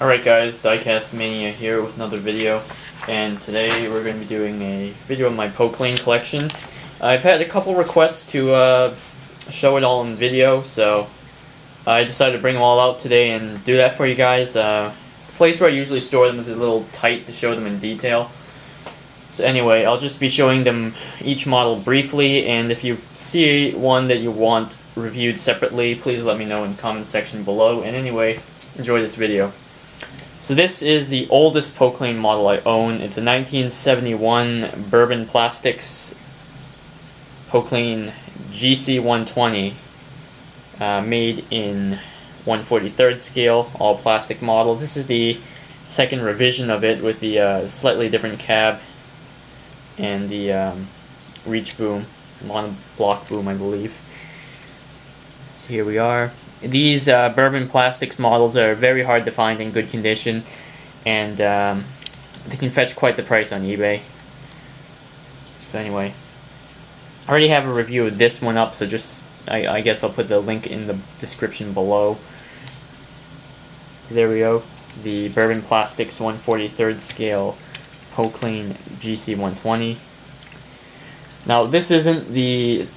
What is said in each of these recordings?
Alright guys, diecastmania here with another video, and today we're going to be doing a video of my Poclain collection. I've had a couple requests to show it all in video, so I decided to bring them all out today and do that for you guys. The place where I usually store them is a little tight to show them in detail. So anyway, I'll just be showing them each model briefly, and if you see one that you want reviewed separately, please let me know in the comment section below. And anyway, enjoy this video. So this is the oldest Poclain model I own. It's a 1971 Bourbon Plastics Poclain GC120, made in 1/43rd scale, all plastic model. This is the second revision of it with the slightly different cab and the reach boom, monoblock boom, I believe. So here we are. These Bourbon Plastics models are very hard to find in good condition, and they can fetch quite the price on eBay. So anyway, I already have a review of this one up, so I guess I'll put the link in the description below. So there we go, the Bourbon Plastics 1/43rd scale Poclain GC120. Now this isn't the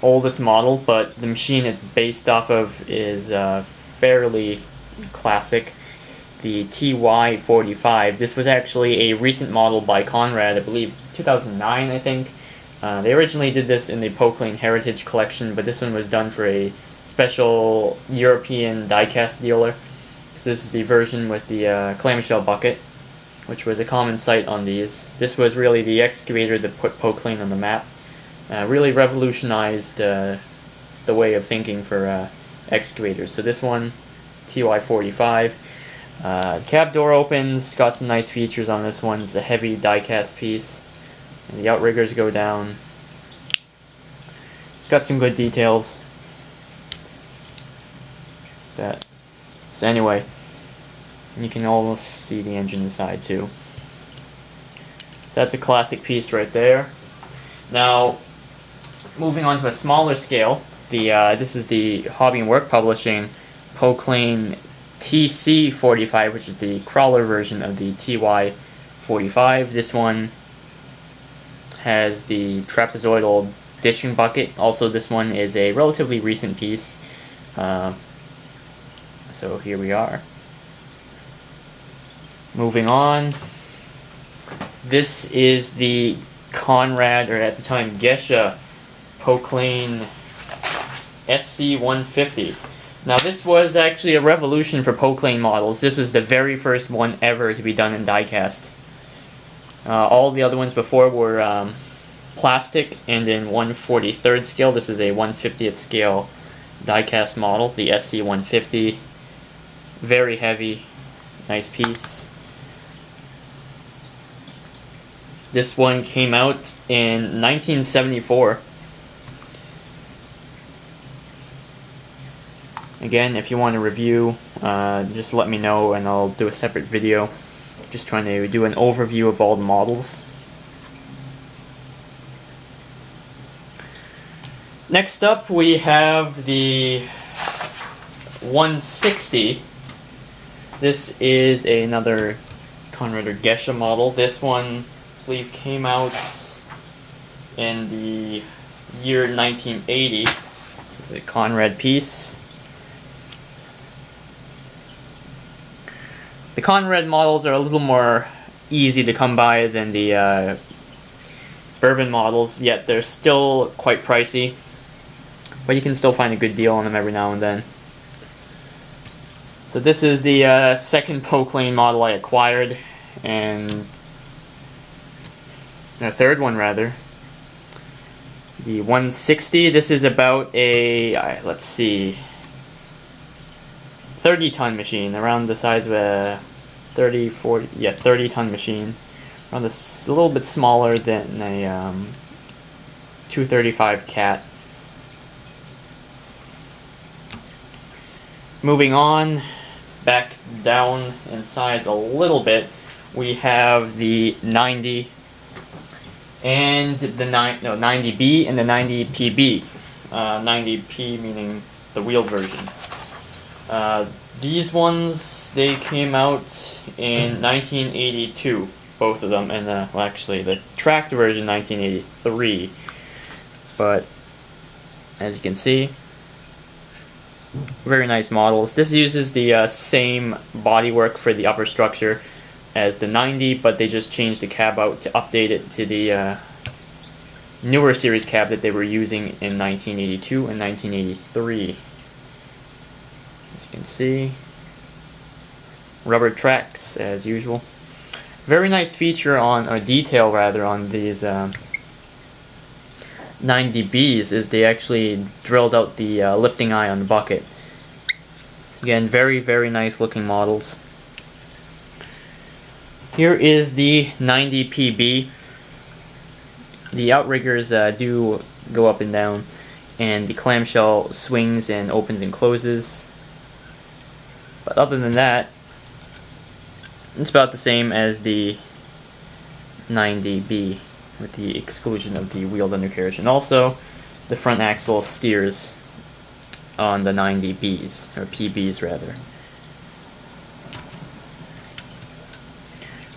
oldest model, but the machine it's based off of is fairly classic, the TY45. This was actually a recent model by Conrad, I believe 2009, I think. They originally did this in the Poclain Heritage Collection, but this one was done for a special European diecast dealer. So this is the version with the clamshell bucket, which was a common sight on these. This was really the excavator that put Poclain on the map. Really revolutionized the way of thinking for excavators. So this one, TY45. The cab door opens, got some nice features on this one. It's a heavy die-cast piece, and the outriggers go down. It's got some good details. So anyway, you can almost see the engine inside too. So that's a classic piece right there. Now, moving on to a smaller scale, this is the Hobby and Work Publishing Poclain TC45, which is the crawler version of the TY45. This one has the trapezoidal ditching bucket. Also, this one is a relatively recent piece. So here we are. Moving on, this is the Conrad, or at the time Gesha, Poclain SC150. Now this was actually a revolution for Poclain models. This was the very first one ever to be done in diecast. All the other ones before were plastic and in 1/43rd scale. This is a 1/50th scale diecast model, the SC150. Very heavy, nice piece. This one came out in 1974. Again, if you want a review, just let me know and I'll do a separate video. Just trying to do an overview of all the models. Next up, we have the 160. This is another Conrad or Gesha model. This one, I believe, came out in the year 1980. It's a Conrad piece. The Conrad models are a little more easy to come by than the Bourbon models, yet they're still quite pricey, but you can still find a good deal on them every now and then. So this is the second Poclain model I acquired, and the third one rather. The 160, this is about a, let's see, 30-ton machine, around the size of a 30-ton machine. Around this, a little bit smaller than a 235 Cat. Moving on, back down in size a little bit, we have the 90 and the 90B and the 90PB. 90P meaning the wheel version. These ones, they came out in 1982, both of them, and well, actually the tractor version 1983. But as you can see, very nice models. This uses the same bodywork for the upper structure as the 90, but they just changed the cab out to update it to the newer series cab that they were using in 1982 and 1983. As you can see, rubber tracks as usual. Very nice feature on, or detail rather, on these 90Bs is they actually drilled out the lifting eye on the bucket. Again, very, very nice looking models. Here is the 90PB. The outriggers do go up and down, and the clamshell swings and opens and closes. But other than that, it's about the same as the 90B, with the exclusion of the wheeled undercarriage. And also, the front axle steers on the 90Bs, or PBs rather.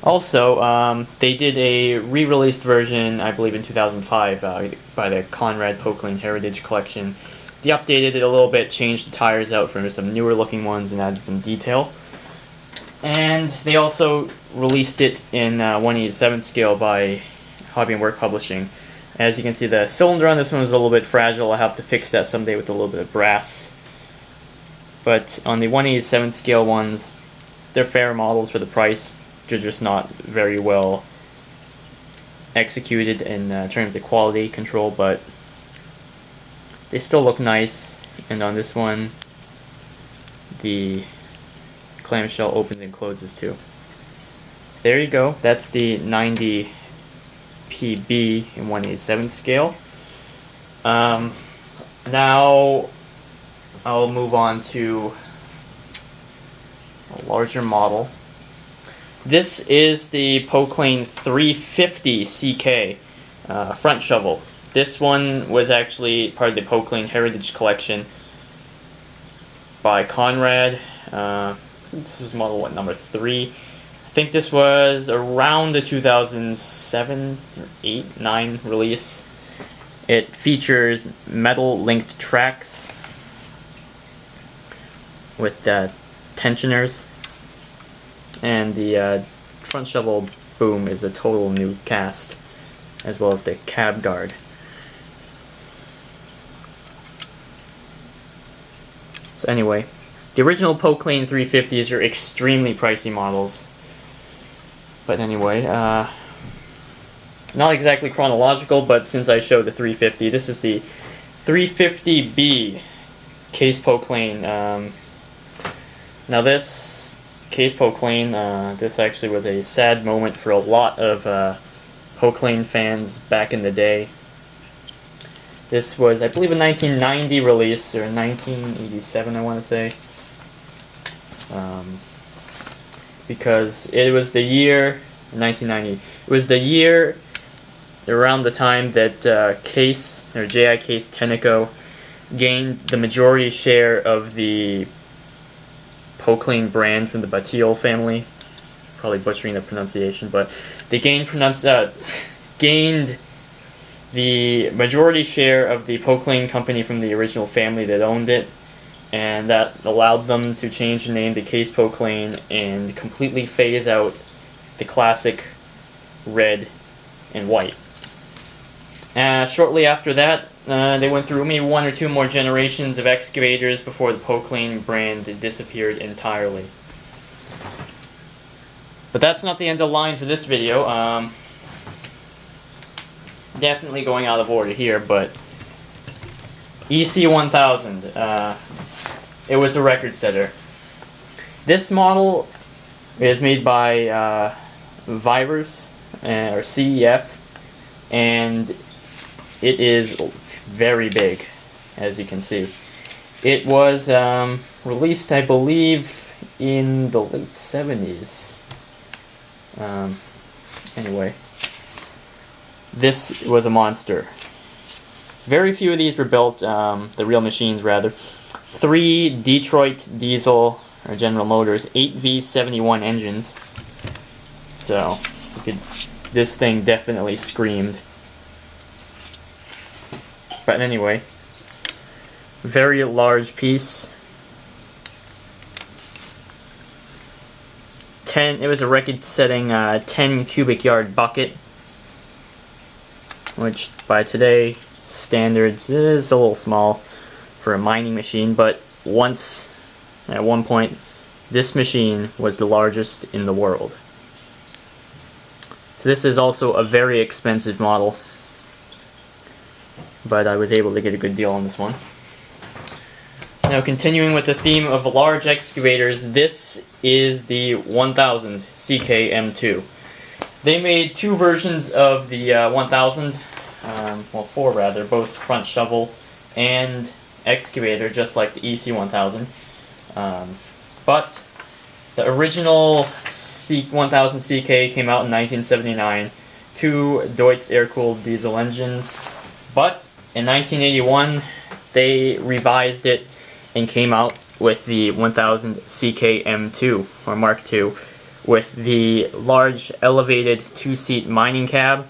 Also, they did a re-released version, I believe in 2005, by the Conrad Poclain Heritage Collection. They updated it a little bit, changed the tires out for some newer looking ones, and added some detail. And they also released it in 1/87 scale by Hobby and Work Publishing. As you can see, the cylinder on this one is a little bit fragile. I'll have to fix that someday with a little bit of brass. But on the 1/87 scale ones, they're fair models for the price. They're just not very well executed in terms of quality control, but they still look nice. And on this one, the clamshell opens and closes too. There you go. That's the 90PB in 1/87 scale. Now I'll move on to a larger model. This is the Poclain 350 CK Front Shovel. This one was actually part of the Poclain Heritage Collection by Conrad. This was model, what, number 3? I think this was around the 2007 or 8, 9 release. It features metal linked tracks with tensioners, and the front shovel boom is a total new cast, as well as the cab guard. So anyway, the original Poclain 350s are extremely pricey models. But anyway, not exactly chronological, but since I showed the 350, this is the 350B Case Poclain. Now this Case Poclain, this actually was a sad moment for a lot of Poclain fans back in the day. This was, I believe, a 1990 release, or 1987 I want to say. Because it was the year, 1990, it was the year around the time that Case, or J.I. Case Tenneco, gained the majority share of the Poclain brand from the Batille family. Probably butchering the pronunciation, but they gained the majority share of the Poclain company from the original family that owned it, and that allowed them to change the name to Case Poclain and completely phase out the classic red and white. Shortly after that, they went through maybe 1 or 2 more generations of excavators before the Poclain brand disappeared entirely. But that's not the end of the line for this video. Definitely going out of order here, but EC1000, it was a record setter. This model is made by Vivers, or CEF, and it is very big, as you can see. It was released, I believe, in the late 70s. Anyway, this was a monster. Very few of these were built, the real machines rather. 3 Detroit diesel or General Motors 8V71 engines. So this thing definitely screamed. But anyway, very large piece. It was a record-setting 10 cubic yard bucket, which by today standards is a little small for a mining machine, but once, at one point, this machine was the largest in the world. So this is also a very expensive model, but I was able to get a good deal on this one. Now, continuing with the theme of large excavators, this is the 1000 C Km2. They made two versions of the 1000, well, four rather, both front shovel and excavator, just like the EC1000. But the original 1000 CK came out in 1979, two Deutz air-cooled diesel engines. But in 1981, they revised it and came out with the 1000 CKM2, or Mark II, with the large elevated two-seat mining cab,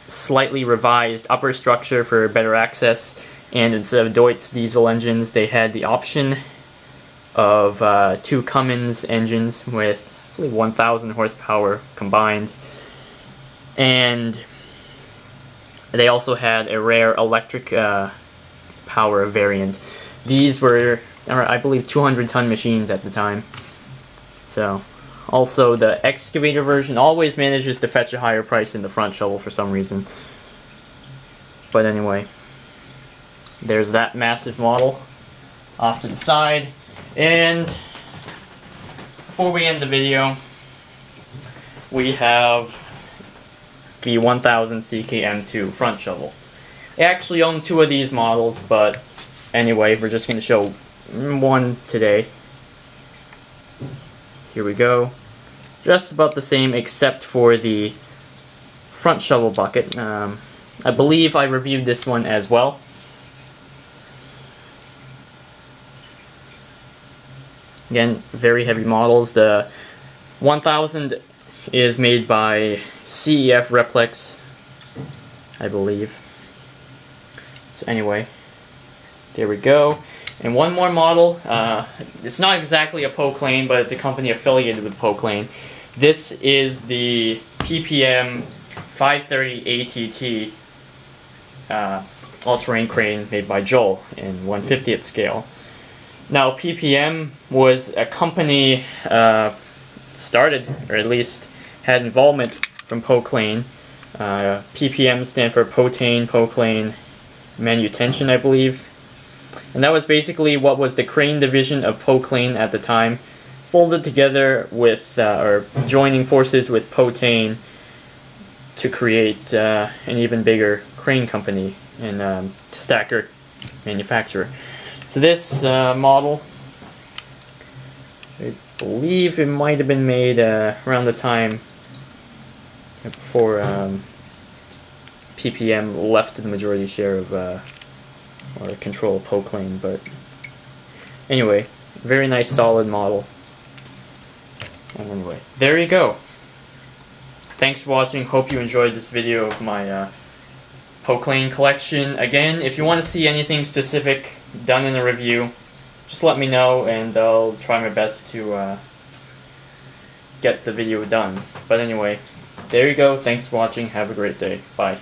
slightly revised upper structure for better access, and instead of Deutz diesel engines, they had the option of two Cummins engines with, I believe, 1,000 horsepower combined, and they also had a rare electric power variant. These were, I believe, 200-ton machines at the time. So, also the excavator version always manages to fetch a higher price than the front shovel for some reason. But anyway, there's that massive model off to the side. And before we end the video, we have the 1000 CKM2 front shovel. I actually own two of these models, but anyway, we're just going to show one today. Here we go. Just about the same except for the front shovel bucket. I believe I reviewed this one as well. Again, very heavy models. The 1000 is made by CEF Replex, I believe. So anyway, there we go. And one more model. It's not exactly a Poclain, but it's a company affiliated with Poclain. This is the PPM 530 ATT all-terrain crane made by Joel in 1/50th scale. Now, PPM was a company started, or at least had involvement from Poclain. PPM stand for Poclain Manutention, I believe. And that was basically what was the crane division of Poclain at the time, folded together with, or joining forces with Poclain to create an even bigger crane company and stacker manufacturer. So this model, I believe it might have been made around the time before PPM left the majority share of or control of Poclain, but anyway, very nice solid model. And anyway, there you go. Thanks for watching. Hope you enjoyed this video of my Poclain collection. Again, if you want to see anything specific done in a review, just let me know and I'll try my best to get the video done. But anyway, there you go. Thanks for watching. Have a great day. Bye.